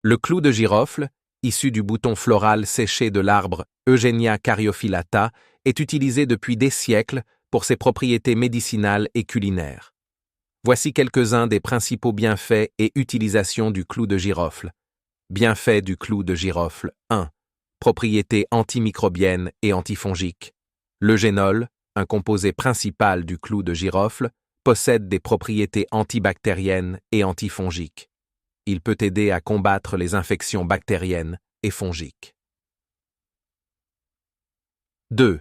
Le clou de girofle, issu du bouton floral séché de l'arbre Eugenia caryophyllata, est utilisé depuis des siècles pour ses propriétés médicinales et culinaires. Voici quelques-uns des principaux bienfaits et utilisations du clou de girofle. Bienfaits du clou de girofle 1. Propriétés antimicrobiennes et antifongiques. L'eugénol, un composé principal du clou de girofle, possède des propriétés antibactériennes et antifongiques. Il peut aider à combattre les infections bactériennes et fongiques. 2.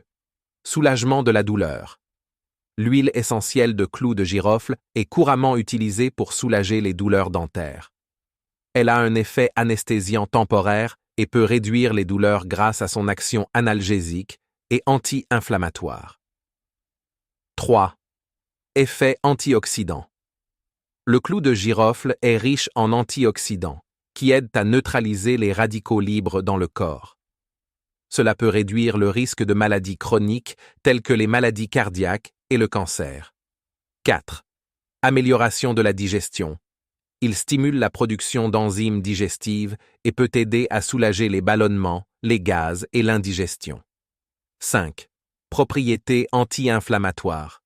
Soulagement de la douleur. L'huile essentielle de clou de girofle est couramment utilisée pour soulager les douleurs dentaires. Elle a un effet anesthésiant temporaire et peut réduire les douleurs grâce à son action analgésique et anti-inflammatoire. 3. Effet antioxydant. Le clou de girofle est riche en antioxydants, qui aident à neutraliser les radicaux libres dans le corps. Cela peut réduire le risque de maladies chroniques telles que les maladies cardiaques et le cancer. 4. Amélioration de la digestion. Il stimule la production d'enzymes digestives et peut aider à soulager les ballonnements, les gaz et l'indigestion. 5. Propriétés anti-inflammatoires.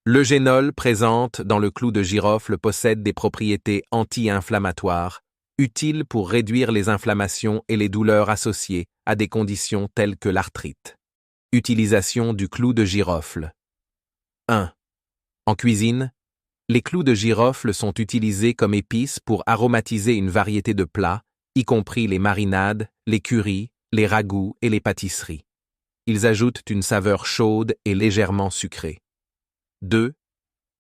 L'eugénol présente dans le clou de girofle possède des propriétés anti-inflammatoires, utiles pour réduire les inflammations et les douleurs associées à des conditions telles que l'arthrite. Utilisation du clou de girofle. 1. En cuisine, les clous de girofle sont utilisés comme épices pour aromatiser une variété de plats, y compris les marinades, les currys, les ragoûts et les pâtisseries. Ils ajoutent une saveur chaude et légèrement sucrée. 2.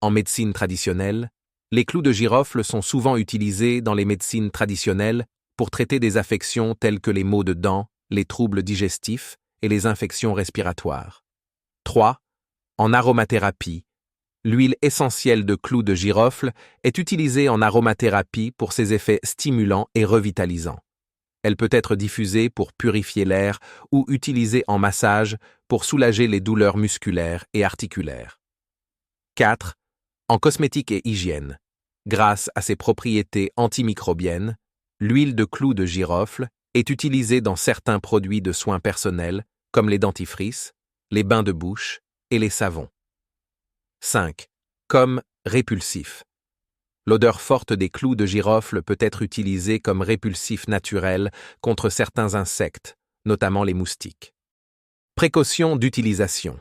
En médecine traditionnelle, les clous de girofle sont souvent utilisés dans les médecines traditionnelles pour traiter des affections telles que les maux de dents, les troubles digestifs et les infections respiratoires. 3. En aromathérapie, l'huile essentielle de clou de girofle est utilisée en aromathérapie pour ses effets stimulants et revitalisants. Elle peut être diffusée pour purifier l'air ou utilisée en massage pour soulager les douleurs musculaires et articulaires. 4. En cosmétique et hygiène. Grâce à ses propriétés antimicrobiennes, l'huile de clou de girofle est utilisée dans certains produits de soins personnels comme les dentifrices, les bains de bouche et les savons. 5. Comme répulsif. L'odeur forte des clous de girofle peut être utilisée comme répulsif naturel contre certains insectes, notamment les moustiques. Précautions d'utilisation.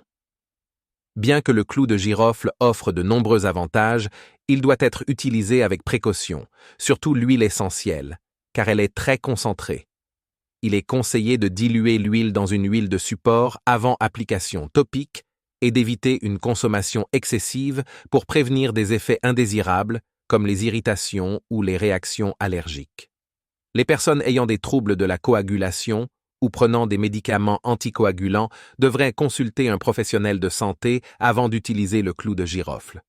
Bien que le clou de girofle offre de nombreux avantages, il doit être utilisé avec précaution, surtout l'huile essentielle, car elle est très concentrée. Il est conseillé de diluer l'huile dans une huile de support avant application topique et d'éviter une consommation excessive pour prévenir des effets indésirables comme les irritations ou les réactions allergiques. Les personnes ayant des troubles de la coagulation ou prenant des médicaments anticoagulants devraient consulter un professionnel de santé avant d'utiliser le clou de girofle.